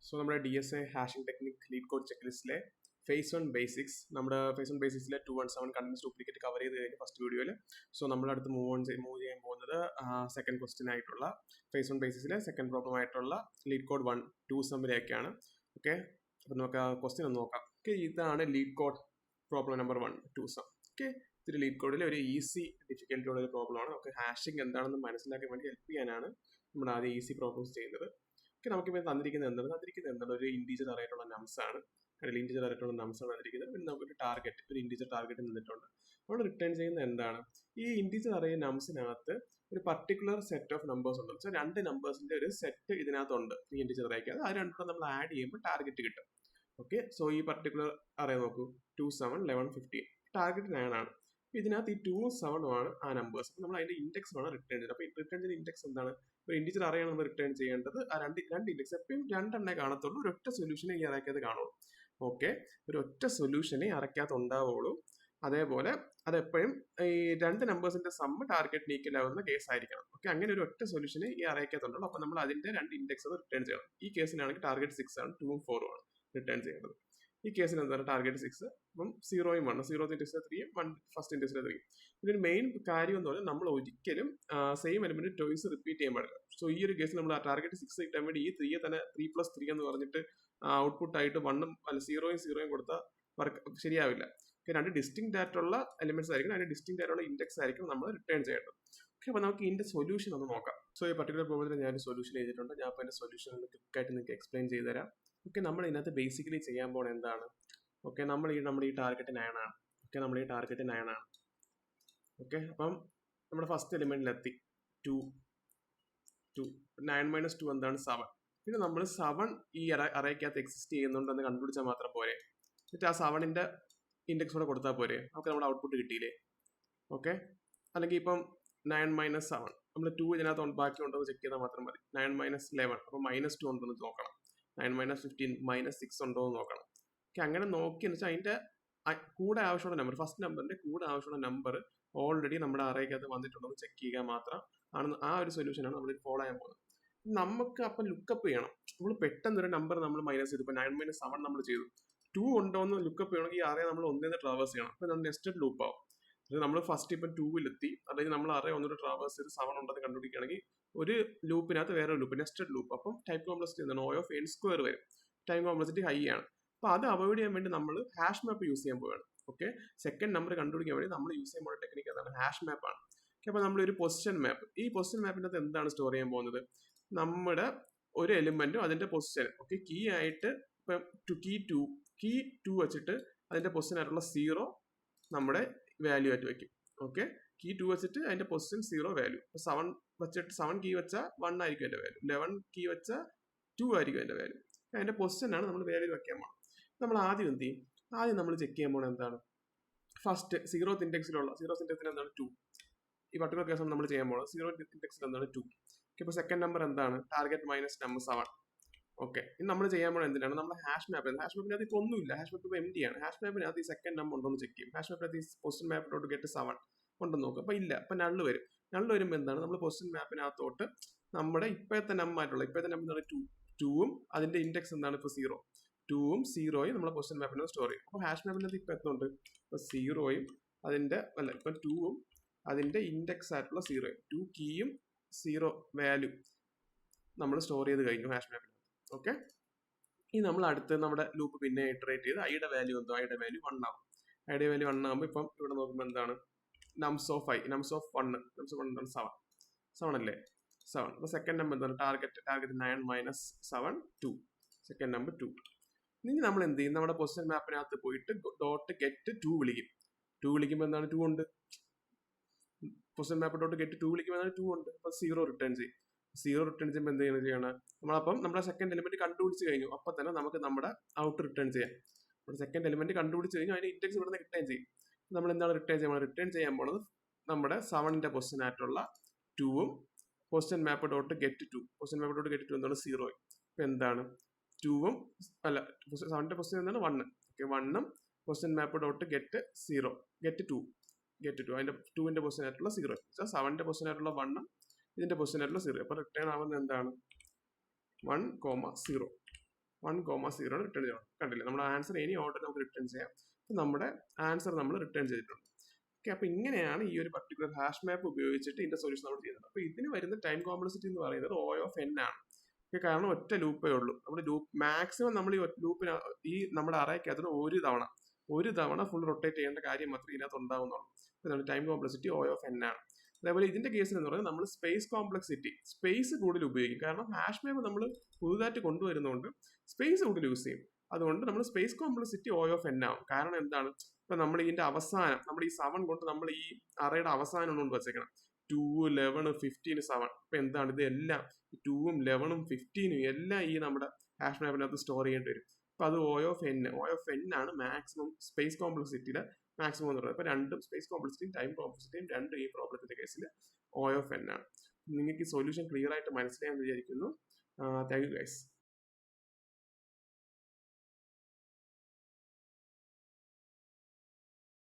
So നമ്മുടെ DSA hashing technique LeetCode check ലിസ്റ്റിലെ phase 1 basics നമ്മുടെ ഫേസ് 1 ബേസിക്സിലെ 217 കണ്ടിന്യൂസ് ഡ്യൂപ്ലിക്കേറ്റ് കവർ ചെയ്ത് കഴിഞ്ഞു ഫസ്റ്റ് വീഡിയോയിൽ. സോ നമ്മളടുത്ത് മൂവ് ചെയ്യാൻ പോകുന്നത് സെക്കൻഡ് ക്വസ്റ്റ്യൻ ആയിട്ടുള്ള ഫേസ് 1 ബേസിക്സിലെ സെക്കൻഡ് പ്രോബ്ലം ആയിട്ടുള്ള ലീഡ് കോഡ് 1 2 ഓക്കെ. അപ്പം നമുക്ക് ക്വസ്റ്റ്യൻ ഒന്ന് നോക്കാം. ഓക്കെ, ഇതാണ് LeetCode problem number 1 2 sum. Okay, ഇതൊരു ലീഡ് കോഡിലെ ഒരു ഈസി ഡിഫിക്കൽറ്റി ഉള്ള ഒരു പ്രോബ്ലമാണ്. നമുക്ക് ഹാഷിംഗ് എന്താണെന്ന് മനസ്സിലാക്കാൻ വേണ്ടി ഹെൽപ്പ് ചെയ്യാനാണ് നമ്മൾ ആദ്യം ഈസി പ്രോബ്ലംസ് ചെയ്യുന്നത്. ഓക്കെ, നമുക്കിപ്പോൾ തന്നിരിക്കുന്നത് എന്താണ് ഒരു ഇൻറ്റീജർ ആയിട്ടുള്ള നംസ് ആണ്. അതിൽ ഇൻറ്റീജർ ആയിട്ടുള്ള നംസ് ആണ് തന്നിരിക്കുന്നത്. പിന്നെ നമുക്കൊരു ടാർഗറ്റ്, ഒരു ഇൻറ്റീജർ ടാർഗറ്റ് നിന്നിട്ടുണ്ട്. നമ്മൾ റിട്ടേൺ ചെയ്യുന്നത് എന്താണ്? ഈ ഇൻറ്റീജർ അറേ നംസിനകത്ത് ഒരു പർട്ടിക്കുലർ സെറ്റ് ഓഫ് നമ്പേഴ്സ് ഉണ്ട്. സോ 2 നമ്പേഴ്സിന്റെ ഒരു സെറ്റ് ഇതിനകത്തുണ്ട് ഈ ഇൻറ്റീജർ അറേക്ക്. അത് രണ്ടും നമ്മൾ ആഡ് ചെയ്യുമ്പോൾ ടാർഗറ്റ് കിട്ടും. ഓക്കെ, സോ ഈ പർട്ടിക്കുലർ അറേ നോക്കൂ, 2 7 11 15 ടാർഗറ്റ് 9 ആണ്. ഇതിനകത്ത് ഈ 2 7 ആണ് ആ നമ്പേഴ്സ്. അപ്പോൾ നമ്മൾ അതിന്റെ ഇൻഡെക്സ് ആണ് റിട്ടേൺ ചെയ്യുന്നത്. അപ്പോൾ റിട്ടേൺ ചെയ്യുന്ന ഇൻഡെക്സ് എന്താണ്? ഒരു ഇൻറ്റീജർ അറേയാണ് നമ്മൾ റിട്ടേൺ ചെയ്യേണ്ടത്. ആ രണ്ട് ഇൻഡെക്സ് എപ്പോഴും 2 കാണത്തുള്ളൂ. ഒരു ഒറ്റ സൊല്യൂഷനെ ഈ അറയ്ക്കകത്ത് കാണുള്ളൂ. ഓക്കെ, ഒരു ഒറ്റ സൊല്യൂഷനെ അറയ്ക്കകത്ത് ഉണ്ടാവുള്ളൂ. അതേപോലെ അതെപ്പോഴും ഈ 2 നമ്പേഴ്സിന്റെ സമ്മ് ടാർഗറ്റിന് ഈക്വൽ ആവുന്ന കേസ് ആയിരിക്കണം. ഓക്കെ, അങ്ങനെ ഒരു ഒറ്റ സൊല്യൂഷനെ ഈ അറയ്ക്കകത്തുള്ളൂ. അപ്പോൾ നമ്മൾ അതിന്റെ 2 ഇൻഡെക്സ് റിട്ടേൺ ചെയ്യണം. ഈ കേസിലാണെങ്കിൽ ടാർഗറ്റ് 6 ആണ്, 2 4 ആണ് റിട്ടേൺ ചെയ്യേണ്ടത്. ഈ കേസിൽ എന്താണ് ടാർഗറ്റ് 6, അപ്പം 0 1 0 ഇൻഡെക്സിലെ 3 1 ഫസ്റ്റ് ഇൻഡെക്സിലെ 3. ഇതിന്റെ മെയിൻ കാര്യം എന്ന് പറഞ്ഞാൽ നമ്മൾ ഒരിക്കലും സെയിം എലിമെന്റ് ടോയ്സ് റിപ്പീറ്റ് ചെയ്യാൻ പാടില്ല. സോ ഈ ഒരു കേസിൽ നമ്മൾ ടാർഗറ്റ് 6 കിട്ടാൻ വേണ്ടി ഈ 3 തന്നെ 3 + 3 എന്ന് പറഞ്ഞിട്ട് ഔട്ട്പുട്ട് ആയിട്ട് 1 അല്ല 0 കൊടുത്താൽ വർക്ക് ശരിയാവില്ല. രണ്ട് ഡിസ്റ്റിങ്ക്റ്റ് ആയിട്ടുള്ള എലിമെന്റ്സ് ആയിരിക്കും, അതിന്റെ ഡിസ്റ്റിങ്ക്റ്റ് ആയിട്ടുള്ള ഇൻഡെക്സ് ആയിരിക്കും നമ്മൾ റിട്ടേൺ ചെയ്യേണ്ടത്. ഓക്കെ, അപ്പോൾ നമുക്ക് ഇതിന്റെ സൊല്യൂഷൻ ഒന്ന് നോക്കാം. സോ ഈ പർട്ടിക്കുലർ പ്രോബ്ലത്തിൽ ഞാൻ സൊല്യൂഷൻ ചെയ്തിട്ടുണ്ട്. ഞാൻ അപ്പോൾ അതിന്റെ സൊല്യൂഷൻ ഒന്ന് ക്വിക്കായിട്ട് നിങ്ങൾക്ക് എക്സ്പ്ലെയിൻ ചെയ്ത് തരാം. ഓക്കെ, നമ്മൾ ഇതിനകത്ത് ബേസിക്കലി ചെയ്യാൻ പോകുന്നത് എന്താണ്? ഓക്കെ, നമ്മുടെ ഈ ടാർഗറ്റ് 9 ആണ്. ഓക്കെ, നമ്മുടെ ഈ ടാർഗറ്റ് 9 ആണ്. ഓക്കെ, അപ്പം നമ്മുടെ ഫസ്റ്റ് എലിമെന്റിലെത്തി 2 9 - 2 എന്താണ് 7. പിന്നെ നമ്മൾ 7 ഈ അറേക്കകത്ത് എക്സിസ്റ്റ് ചെയ്യുന്നുണ്ടെന്ന് കണ്ടുപിടിച്ചാൽ മാത്രം പോരെ. എന്നിട്ട് ആ 7ന്റെ ഇൻഡെക്സ് കൂടെ കൊടുത്താൽ പോരെ, നമുക്ക് നമ്മുടെ ഔട്ട്പുട്ട് കിട്ടിയില്ലേ. ഓക്കെ, അല്ലെങ്കിൽ ഇപ്പം 9 - 7 നമ്മൾ 2 ഇതിനകത്ത് ബാക്കി ഉണ്ടോ എന്ന് ചെക്ക് ചെയ്താൽ മാത്രം മതി. 9 - 11 അപ്പോൾ -2 ഉണ്ടോ എന്ന് നോക്കണം. 9 - 15 -6 ഉണ്ടോ എന്ന് നോക്കണം. ഓക്കെ, അങ്ങനെ നോക്കിയെന്ന് വെച്ചാൽ അതിന്റെ കൂടെ ആവശ്യമുള്ള നമ്പർ, ഫസ്റ്റ് നമ്പറിന്റെ കൂടെ ആവശ്യമുള്ള നമ്പർ ഓൾറെഡി നമ്മുടെ അറേക്കകത്ത് വന്നിട്ടുണ്ടോ എന്ന് ചെക്ക് ചെയ്യുക മാത്രം ആണ്. ആ ഒരു സൊല്യൂഷനാണ് നമ്മൾ ഫോളോ ചെയ്യാൻ പോകുന്നത്. നമുക്ക് അപ്പം ലുക്കപ്പ് ചെയ്യണം. നമ്മൾ പെട്ടെന്ന് ഒരു നമ്പർ നമ്മൾ മൈനസ് ചെയ്തു. ഇപ്പൊ 9 - 7 നമ്മൾ ചെയ്തു. 2 ഉണ്ടോ എന്ന് ലുക്കപ്പ് ചെയ്യണമെങ്കിൽ ഈ അറേ നമ്മൾ ഒന്നേന്ന് ട്രാവേഴ്സ് ചെയ്യണം. അപ്പൊ നമ്മൾ നെസ്റ്റഡ് ലൂപ്പ് ആവും. നമ്മൾ ഫസ്റ്റ് ഇപ്പം 2-ൽ അല്ലെങ്കിൽ നമ്മൾ അറേ ഒന്നൊരു ട്രാവേഴ്സ് ചെയ്ത് 7 ഉണ്ടെന്ന് കണ്ടുപിടിക്കുകയാണെങ്കിൽ ഒരു ലൂപ്പിനകത്ത് വേറെ ലൂപ്പ്, നെസ്റ്റഡ് ലൂപ്പ്. അപ്പം ടൈം കോംപ്ലക്സിറ്റി എന്താണ്? O(n²) വരും. ടൈം കോംപ്ലക്സിറ്റി ഹൈ ആണ്. അപ്പൊ അത് അവോയ്ഡ് ചെയ്യാൻ വേണ്ടി നമ്മൾ ഹാഷ് മാപ്പ് യൂസ് ചെയ്യാൻ പോവുകയാണ്. ഓക്കെ, സെക്കൻഡ് നമ്പർ കണ്ടുപിടിക്കാൻ വേണ്ടി നമ്മൾ യൂസ് ചെയ്യാൻ പോകുന്ന ടെക്നിക്ക് എന്താണ്? ഹാഷ് മാപ്പ് ആണ്. ഓക്കെ, അപ്പൊ നമ്മളൊരു പൊസിഷൻ മാപ്പ്, ഈ പൊസിഷൻ മാപ്പിന്റെ അകത്ത് എന്താണ് സ്റ്റോർ ചെയ്യാൻ പോകുന്നത്? നമ്മുടെ ഒരു എലിമെന്റും അതിന്റെ പൊസിഷൻ. ഓക്കെ, കീ ആയിട്ട് ഇപ്പം കീ 2 വെച്ചിട്ട് അതിന്റെ പൊസിഷൻ ആയിട്ടുള്ള 0 നമ്മുടെ വാല്യൂ ആയിട്ട് വെക്കും. ഓക്കെ, കീ 2 വെച്ചിട്ട് അതിന്റെ പൊസിഷൻ 0 വാല്യൂ. 7 വെച്ചിട്ട് 7 കീ വെച്ചാൽ 1 ആയിരിക്കും അതിന്റെ വാല്യൂ. 11 കീ വെച്ചാൽ 2 ആയിരിക്കും അതിന്റെ വാല്യൂ. അതിന്റെ പൊസിഷൻ ആണ് നമ്മൾ വാല്യൂ വെക്കാൻ പോകണം. നമ്മൾ ആദ്യം എന്ത് ചെയ്യും? ആദ്യം നമ്മൾ ചെക്ക് ചെയ്യാൻ പോകുന്നത് എന്താണ്? ഫസ്റ്റ് 0th ഇൻഡെക്സിലുള്ള 0th ഇൻഡെക്സിൽ എന്താണ്? 2. ഈ പർട്ടിക്കുലർ കേസാണ് നമ്മൾ ചെയ്യാൻ പോകുന്നത്. 0th ഇൻഡെക്സിൽ എന്താണ്? 2. ഓക്കെ, ഇപ്പോൾ സെക്കൻഡ് നമ്പർ എന്താണ്? ടാർഗറ്റ് -7. ഓക്കെ, ഇനി നമ്മൾ ചെയ്യാൻ പോകുന്നത് എന്തിനാണ്? നമ്മൾ ഹാഷ് മാപ്പ്. ഹാഷ് മാപ്പിനകത്ത് ഇപ്പോൾ ഒന്നുമില്ല. ഹാഷ് മാപ്പ് ഇപ്പോൾ എംറ്റി ആണ്. ഹാഷ് മാപ്പിനകത്ത് ഈ സെക്കൻഡ് നമ്പർ ഉണ്ടോ എന്ന് ചെക്ക് ചെയ്യും. ഹാഷ് മാപ്പിനകത്ത് ഈ പൊസിഷൻ മാപ്പിലോട്ട് ഗെറ്റ് 7 ഉണ്ടെന്ന് നോക്കും. അപ്പോൾ ഇല്ല. അപ്പോൾ നള്ള് വരും. നള്ള് വരുമ്പോൾ എന്താണ്? നമ്മൾ പൊസിഷൻ മാപ്പിനകത്തോട്ട് നമ്മുടെ ഇപ്പോഴത്തെ നമ്പർ 2ഉം അതിന്റെ ഇൻഡെക്സ് എന്താണ്? ഇപ്പോൾ 2ഉം 0യും നമ്മളെ പൊസിഷൻ മാപ്പിനകത്ത് സ്റ്റോർ ചെയ്യും. അപ്പോൾ ഹാഷ് മാപ്പിനകത്ത് ഇപ്പോൾ എത്തുന്നുണ്ട്. ഇപ്പോൾ 0യും അതിന്റെ ഇപ്പം 2ഉം അതിന്റെ ഇൻഡെക്സ് ആയിട്ടുള്ള 0യും 2 കീയും 0 വാല്യൂ നമ്മൾ സ്റ്റോർ ചെയ്ത് കഴിഞ്ഞു ഹാഷ് മാപ്പിനകത്ത്. ഓക്കെ, ഇനി നമ്മൾ അടുത്ത് നമ്മുടെ ലൂപ്പ് പിന്നെ ഇറ്ററേറ്റ് ചെയ്ത് ഐയുടെ വാല്യൂ എന്തോ, ഐയുടെ വാല്യൂ 1 ആവും. ഐയുടെ വാല്യൂ 1 ആകുമ്പോൾ ഇപ്പം ഇവിടെ നോക്കുമ്പോൾ എന്താണ്? നംസ് ഓഫ് 1 എന്താണ്? 7 അല്ലേ? 7. അപ്പോൾ സെക്കൻഡ് നമ്പർ എന്താണ്? ടാർഗറ്റ് 9 - 7 2. Second number 2. ഇനി നമ്മൾ എന്ത് ചെയ്യും? നമ്മുടെ പൊസിഷൻ മാപ്പിനകത്ത് പോയിട്ട് ഡോട്ട് ഗെറ്റ് 2 വിളിക്കും. 2 വിളിക്കുമ്പോൾ എന്താണ്? 2 ഉണ്ട്. പൊസിഷൻ മാപ്പ് ഡോട്ട് ഗെറ്റ് 2 വിളിക്കുമ്പോൾ 2 ഉണ്ട്. അപ്പോൾ 0 റിട്ടേൺ ചെയ്യും. 0 റിട്ടേൺ ചെയ്യുമ്പോൾ എന്ത് ചെയ്യണം? നമ്മളപ്പം നമ്മുടെ സെക്കൻഡ് എലിമെന്റ് കണ്ടുപിടിച്ച് കഴിഞ്ഞു. അപ്പം തന്നെ നമുക്ക് നമ്മുടെ ഔട്ട് റിട്ടേൺ ചെയ്യാം. നമ്മുടെ സെക്കൻഡ് എലിമെന്റ് കണ്ടുപിടിച്ച് കഴിഞ്ഞു, അതിന്റെ ഇൻഡെക്സ് ഇവിടെ നിന്ന് റിട്ടേൺ ചെയ്യും. നമ്മൾ എന്താണ് റിട്ടേൺ ചെയ്യുന്നത്? റിട്ടേൺ ചെയ്യാൻ പോകുന്നത് നമ്മുടെ 7ന്റെ പൊസിഷൻ ആയിട്ടുള്ള 2ഉം position map dot get 2. Position map dot get 2 എന്താണ്? 0. ഇപ്പൊ എന്താണ്? 2ഉം 7ന്റെ പൊസിഷൻ എന്താണ്? 1. ഓക്കെ, 1ഉം position map dot get 0 get 2 അതിന്റെ 2ന്റെ പൊസിഷൻ ആയിട്ടുള്ള 0. 7ന്റെ പൊസിഷൻ ആയിട്ടുള്ള 1ഉം ഇതിന്റെ പൊസിഷൻ ആയിട്ടുള്ള 0. അപ്പൊ റിട്ടേൺ ആവുന്നത് എന്താണ്? 1, 0. 1,0 റിട്ടേൺ ചെയ്യണം. കണ്ടില്ലേ, നമ്മുടെ ആൻസർ എനി ഓർഡർ നമുക്ക് റിട്ടേൺ ചെയ്യാം. നമ്മുടെ ആൻസർ നമ്മൾ റിട്ടേൺ ചെയ്തിട്ടുണ്ട്. ഓക്കെ, അപ്പൊ ഇങ്ങനെയാണ് ഈ ഒരു പർട്ടിക്കുലർ ഹാഷ് മാപ്പ് ഉപയോഗിച്ചിട്ട് ഇതിന്റെ സൊല്യൂഷൻ നമ്മൾ ചെയ്യുന്നത്. അപ്പൊ ഇതിന് വരുന്ന ടൈം കോംപ്ലക്സിറ്റി എന്ന് പറയുന്നത് O ഓഫ് n ആണ്. കാരണം ഒറ്റ ലൂപ്പേ ഉള്ളൂ. നമ്മുടെ ലൂപ്പ് മാക്സിമം നമ്മൾ ഈ ലൂപ്പിന് ഈ നമ്മുടെ അറയ്ക്കകത്ത് ഒരു തവണ ഫുൾ റൊട്ടേറ്റ് ചെയ്യേണ്ട കാര്യം മാത്രമേ ഇതിനകത്ത് ഉണ്ടാവുന്നുള്ളൂ. Time complexity O of n ആണ്. അതേപോലെ ഇതിന്റെ കേസിൽ എന്ന് പറയുന്നത് നമ്മൾ സ്പേസ് കോംപ്ലക്സിറ്റി സ്പേസ് കൂടുതൽ ഉപയോഗിക്കും. കാരണം ഹാഷ് മാപ്പ് നമ്മൾ പുതുതായിട്ട് കൊണ്ടുവരുന്നതുകൊണ്ട് സ്പേസ് കൂടുതൽ യൂസ് ചെയ്യും. അതുകൊണ്ട് നമ്മൾ space complexity O of n ആവും. കാരണം എന്താണ്, ഇപ്പൊ നമ്മൾ ഇതിന്റെ അവസാനം നമ്മൾ ഈ 7 കൊണ്ട് നമ്മൾ ഈ അറയുടെ അവസാനം കൊണ്ട് വെച്ചേക്കണം 2, 11, 15, 7. ഇപ്പൊ എന്താണ് ഇത് എല്ലാം 2ഉം 11ഉം 15ഉം എല്ലാം ഈ നമ്മുടെ ഹാഷ് മാപ്പിനകത്ത് സ്റ്റോർ ചെയ്യേണ്ടി വരും. അപ്പൊ അത് O ഓഫ് n ആണ് മാക്സിമം സ്പേസ് കോംപ്ലക്സിറ്റിയുടെ മാക്സിമം എന്ന് പറയുന്നത്. അപ്പൊ രണ്ടും സ്പേസ് കോംപ്ലക്സിറ്റിയും ടൈം കോംപ്ലക്സിറ്റിയും രണ്ടും ഈ പ്രോബ്ലത്തിന്റെ കേസിൽ O ഓഫ് n ആണ്. നിങ്ങൾക്ക് ഈ സൊല്യൂഷൻ ക്ലിയർ ആയിട്ട് മനസ്സിലായെന്ന് വിചാരിക്കുന്നു. Thank you guys.